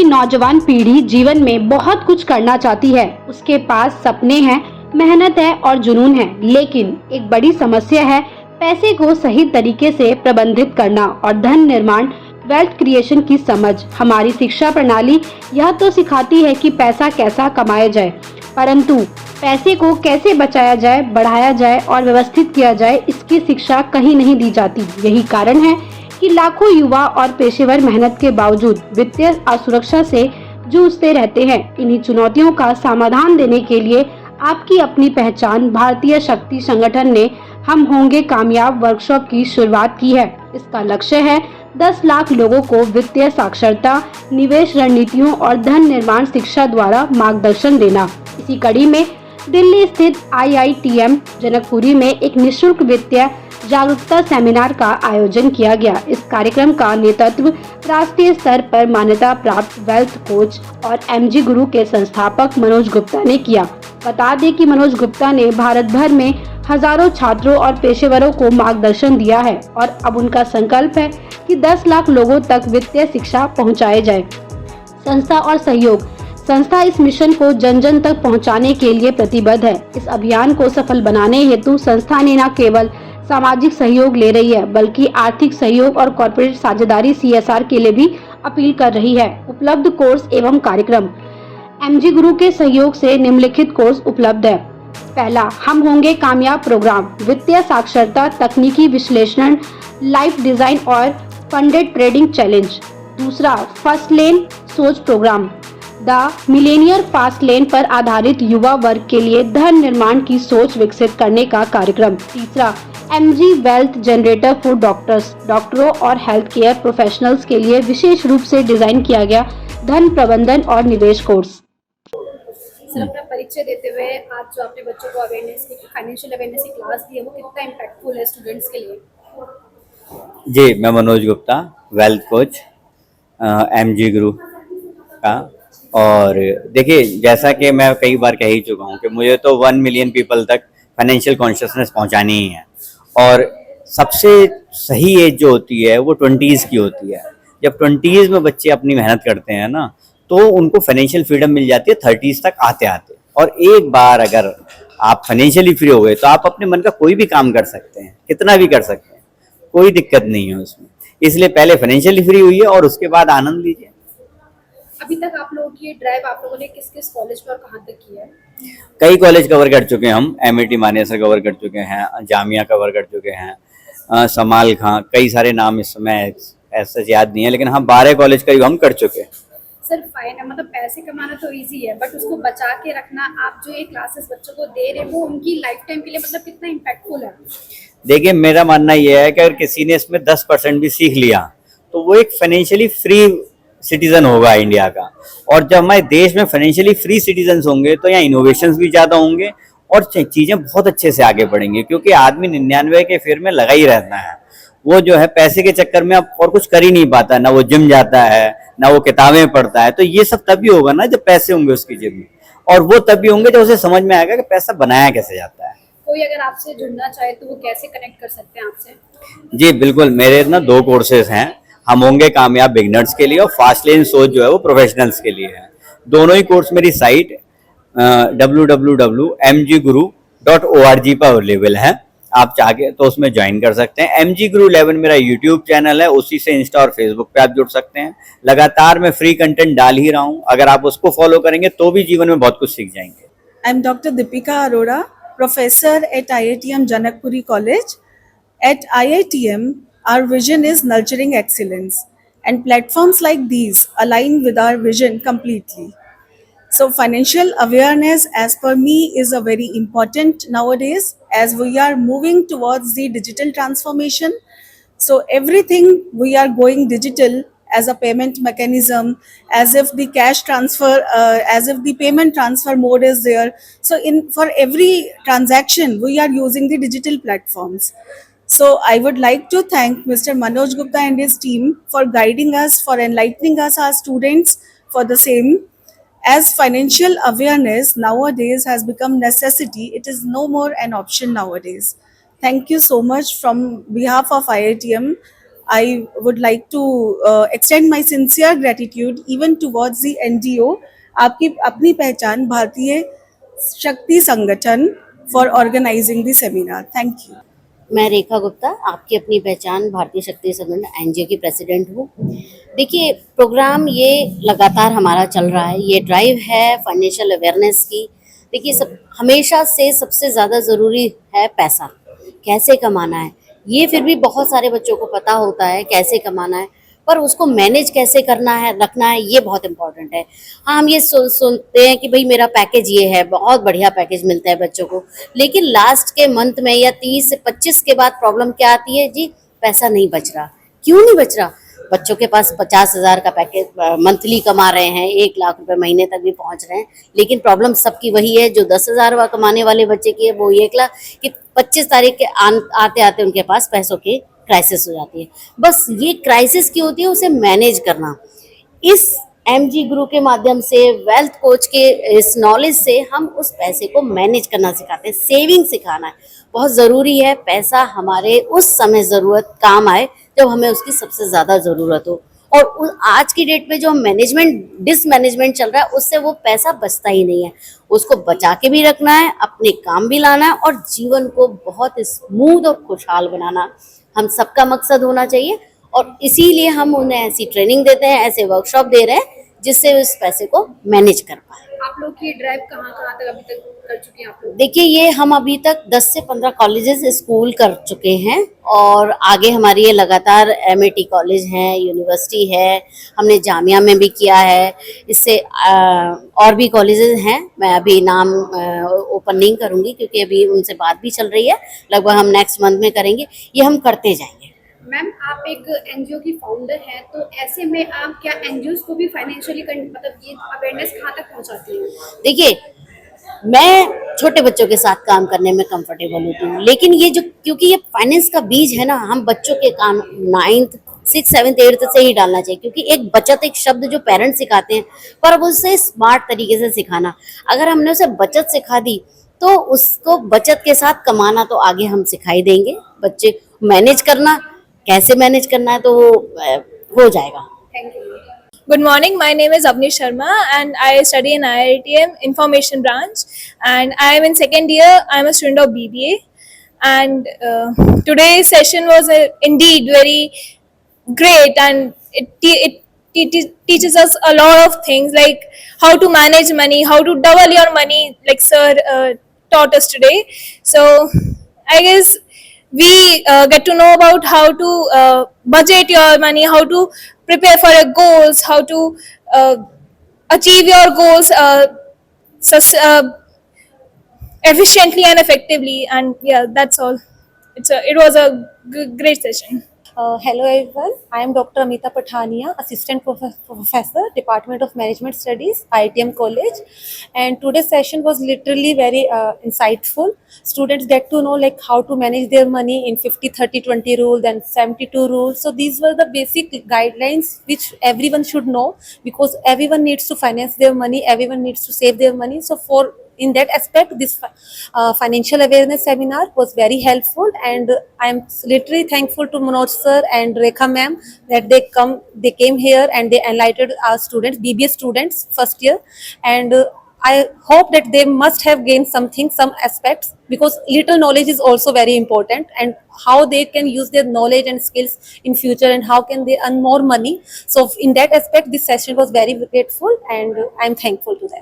नौजवान पीढ़ी जीवन में बहुत कुछ करना चाहती है। उसके पास सपने हैं, मेहनत है और जुनून है, लेकिन एक बड़ी समस्या है पैसे को सही तरीके से प्रबंधित करना और धन निर्माण, वेल्थ क्रिएशन की समझ। हमारी शिक्षा प्रणाली यह तो सिखाती है कि पैसा कैसा कमाया जाए, परंतु पैसे को कैसे बचाया जाए, बढ़ाया जाए और व्यवस्थित किया जाए, इसकी शिक्षा कहीं नहीं दी जाती। यही कारण है कि लाखों युवा और पेशेवर मेहनत के बावजूद वित्तीय असुरक्षा से जूझते रहते हैं। इन्हीं चुनौतियों का समाधान देने के लिए आपकी अपनी पहचान भारतीय शक्ति संगठन ने हम होंगे कामयाब वर्कशॉप की शुरुआत की है। इसका लक्ष्य है 10 लाख लोगों को वित्तीय साक्षरता, निवेश रणनीतियों और धन निर्माण शिक्षा द्वारा मार्गदर्शन देना। इसी कड़ी में दिल्ली स्थित IITM जनकपुरी में एक निःशुल्क वित्तीय जागरूकता सेमिनार का आयोजन किया गया। इस कार्यक्रम का नेतृत्व राष्ट्रीय स्तर पर मान्यता प्राप्त वेल्थ कोच और MG गुरु के संस्थापक मनोज गुप्ता ने किया। बता दें कि मनोज गुप्ता ने भारत भर में हजारों छात्रों और पेशेवरों को मार्गदर्शन दिया है और अब उनका संकल्प है कि 10 लाख लोगों तक वित्तीय शिक्षा पहुंचाए जाए। संस्था और सहयोग। संस्था इस मिशन को जन जन तक पहुंचाने के लिए प्रतिबद्ध है। इस अभियान को सफल बनाने हेतु संस्था ने न केवल सामाजिक सहयोग ले रही है, बल्कि आर्थिक सहयोग और कॉर्पोरेट साझेदारी CSR के लिए भी अपील कर रही है। उपलब्ध कोर्स एवं कार्यक्रम। MG गुरु के सहयोग से निम्नलिखित कोर्स उपलब्ध है। पहला, हम होंगे कामयाब प्रोग्राम, वित्तीय साक्षरता, तकनीकी विश्लेषण, लाइफ डिजाइन और फंडेड ट्रेडिंग चैलेंज। दूसरा, फर्स्ट लेन सोच program, the millionaire fast lane पर आधारित युवा वर्ग के लिए धन निर्माण की सोच विकसित करने का कार्यक्रम। तीसरा, MG वेल्थ जनरेटर फॉर डॉक्टरों और हेल्थ केयर प्रोफेशनल्स के लिए विशेष रूप से डिजाइन किया गया धन प्रबंधन और निवेश कोर्स। सर, अपना परिचय देते हुए आज जो आपने बच्चों को अवेयरनेस की फाइनेंशियल अवेयरनेस की क्लास दी है, वो कितना इम्पैक्टफुल है स्टूडेंट्स के लिए? जी, मैं Manoj Gupta, wealth coach MG गुरु का। और देखिए, जैसा कि मैं कई बार कह ही चुका हूँ कि मुझे तो 1 मिलियन पीपल तक फाइनेंशियल कॉन्शियसनेस पहुँचानी ही है। और सबसे सही एज जो होती है वो 20s की होती है। जब 20s में बच्चे अपनी मेहनत करते हैं ना, तो उनको फाइनेंशियल फ्रीडम मिल जाती है 30s तक आते आते। और एक बार अगर आप फाइनेंशियली फ्री हो गए तो आप अपने मन का कोई भी काम कर सकते हैं, कितना भी कर सकते हैं, कोई दिक्कत नहीं है उसमें। इसलिए पहले फाइनेंशियली फ्री हुई है और उसके बाद आनंद लीजिए। अभी तक आप लोगों की ड्राइव आप लोगों ने किस किस कॉलेज पर कहाँ तक किया है? कई कॉलेज कवर कर चुके हैं हम। MIT मानेसर कवर कर चुके हैं, जामिया कवर कर चुके हैं, समाल खां, कई सारे नाम इस समय ऐसा याद नहीं है, लेकिन हाँ 12 कॉलेज करीब हम कर चुके हैं। सर, मतलब पैसे कमाना तो इजी है, बट उसको बचा के रखना, आप जो ये क्लासेस बच्चों को दे रहे हैं वो उनकी लाइफ टाइम के लिए मतलब कितना इम्पैक्टफुल है? देखिए, मेरा मानना यह है कि अगर किसी ने इसमें 10% भी सीख लिया तो वो एक फाइनेंशियली फ्री सिटीजन होगा इंडिया का। और जब हमारे देश में फाइनेंशियली फ्री सिटीजन होंगे तो यहाँ इनोवेशंस भी ज़्यादा होंगे और चीज़ें बहुत अच्छे से आगे बढ़ेंगी। क्योंकि आदमी 99 के फेर में लगा ही रहता है, वो जो है पैसे के चक्कर में अब और कुछ कर ही नहीं पाता, ना वो जिम जाता है, ना वो किताबें पढ़ता है। तो ये सब तभी होगा ना जब पैसे होंगे उसकी जेब में, और वो तभी होंगे जब उसे समझ में आएगा कि पैसा बनाया कैसे जाता है। कोई अगर आपसे जुड़ना चाहे तो वो कैसे कनेक्ट कर सकते हैं आपसे? जी बिल्कुल, मेरे ना 2 कोर्सेज हैं। हम होंगे कामयाब बिगनर्स के लिए और फास्ट लेन सोच जो है वो प्रोफेशनल्स के लिए है। दोनों ही कोर्स मेरी साइट www.mgguru.org पर अवेलेबल है। आप चाहे तो उसमें ज्वाइन कर सकते हैं। MG Guru 11 मेरा यूट्यूब चैनल है, उसी से इंस्टा और फेसबुक पे आप जुड़ सकते हैं। लगातार मैं फ्री कंटेंट डाल ही रहा हूँ, अगर आप उसको फॉलो करेंगे तो भी जीवन में बहुत कुछ सीख जाएंगे। I am doctor Deepika Arora, professor at IITM Janakpuri College. At IITM, our vision is nurturing excellence, and platforms like these align with our vision completely. So financial awareness, as per me, is a very important nowadays as we are moving towards the digital transformation. So everything we are going digital as a payment mechanism, as if the cash transfer, as if the payment transfer mode is there. So for every transaction, we are using the digital platforms. So I would like to thank Mr. Manoj Gupta and his team for guiding us, for enlightening us, our students, for the same. As financial awareness nowadays has become necessity, it is no more an option nowadays. Thank you so much from behalf of IITM. I would like to extend my sincere gratitude even towards the NGO आपकी अपनी पहचान भारतीय शक्ति संगठन for organizing the seminar. Thank you. मैं रेखा गुप्ता, आपकी अपनी पहचान भारतीय शक्ति संगठन एनजीओ की प्रेसिडेंट हूँ। देखिए, प्रोग्राम ये लगातार हमारा चल रहा है, ये ड्राइव है फाइनेंशियल अवेयरनेस की। देखिए, सब हमेशा से सबसे ज़्यादा ज़रूरी है पैसा, कैसे कमाना है। ये फिर भी बहुत सारे बच्चों को पता होता है कैसे कमाना है, पर उसको मैनेज कैसे करना है, रखना है, ये बहुत इंपॉर्टेंट है। हाँ, हम ये सुनते हैं कि भाई मेरा पैकेज ये है, बहुत बढ़िया पैकेज मिलता है बच्चों को, लेकिन लास्ट के मंथ में या 30 से 25 के बाद प्रॉब्लम क्या आती है जी, पैसा नहीं बच रहा। क्यों नहीं बच रहा? बच्चों के पास 50,000 का पैकेज मंथली कमा रहे हैं, 1 लाख रुपए महीने तक भी पहुंच रहे हैं, लेकिन प्रॉब्लम सबकी वही है जो 10,000 कमाने वाले बच्चे की है, वो 1 लाख कि 25 तारीख के आते आते उनके पास पैसों की क्राइसिस हो जाती है। बस ये क्राइसिस की होती है, उसे मैनेज करना। इस एमजी गुरु के माध्यम से, वेल्थ कोच के इस नॉलेज से हम उस पैसे को मैनेज करना सिखाते हैं, सेविंग सिखाना है। बहुत ज़रूरी है पैसा हमारे उस समय ज़रूरत काम आए जब हमें उसकी सबसे ज़्यादा ज़रूरत हो। और आज की डेट में जो डिसमैनेजमेंट चल रहा है, उससे वो पैसा बचता ही नहीं है। उसको बचा के भी रखना है, अपने काम भी लाना है और जीवन को बहुत स्मूथ और खुशहाल बनाना हम सबका मकसद होना चाहिए। और इसीलिए हम उन्हें ऐसी ट्रेनिंग देते हैं, ऐसे वर्कशॉप दे रहे हैं जिससे उस पैसे को मैनेज कर पाए। आप लोग की ड्राइव कहाँ कहाँ तक अभी तक कर चुके हैं आप लोग? देखिए, ये हम अभी तक 10 से 15 कॉलेजेस स्कूल कर चुके हैं और आगे हमारी ये लगातार एमएटी कॉलेज है, यूनिवर्सिटी है, हमने जामिया में भी किया है। इससे और भी कॉलेजेस हैं, मैं अभी नाम ओपन नहीं करूँगी क्योंकि अभी उनसे बात भी चल रही है, लगभग हम नेक्स्ट मंथ में करेंगे। ये हम करते जाएंगे। मैम, आप एक एनजीओ की फाउंडर हैं, तो ऐसे में आप क्या एनजीओज को भी फाइनेंशियली मतलब ये अवेयरनेस कहाँ तक पहुँचाती हैं? देखिए, मैं छोटे बच्चों के साथ काम करने में कंफर्टेबल होती हूँ, लेकिन ये जो क्योंकि ये फाइनेंस का बीज है ना, हम बच्चों के काम 9th 6th 7th 8th से ही डालना चाहिए, क्योंकि एक बचत एक शब्द जो पेरेंट्स सिखाते हैं, पर अब उसे स्मार्ट तरीके से सिखाना। अगर हमने उसे बचत सिखा दी तो उसको बचत के साथ कमाना तो आगे हम सिखाई देंगे। बच्चे मैनेज करना, कैसे मैनेज करना है तो वो हो जाएगा। Thank you. Good morning, my name is Avni Sharma and I study in IITM Information Branch and I am in second year. I am a student of BBA and today's session was indeed very great and it teaches us a lot of things like how to manage money, how to double your money like sir taught us today. So I guess we get to know about how to budget your money, how to prepare for your goals, how to achieve your goals efficiently and effectively. And yeah, that's all. It was a great session. Hello everyone, I am Dr. Amita Pathania, Assistant Professor, Department of Management Studies, IITM College, and today's session was literally very insightful. Students get to know like how to manage their money in 50-30-20 rule, then 72 rules. So these were the basic guidelines which everyone should know, because everyone needs to finance their money, everyone needs to save their money. So in that aspect, this financial awareness seminar was very helpful, and I am literally thankful to Manoj sir and Rekha ma'am that they came here and they enlightened our students, BBA students, first year, and I hope that they must have gained something, some aspects, because little knowledge is also very important, and how they can use their knowledge and skills in future, and how can they earn more money. So in that aspect, this session was very grateful, and I am thankful to them.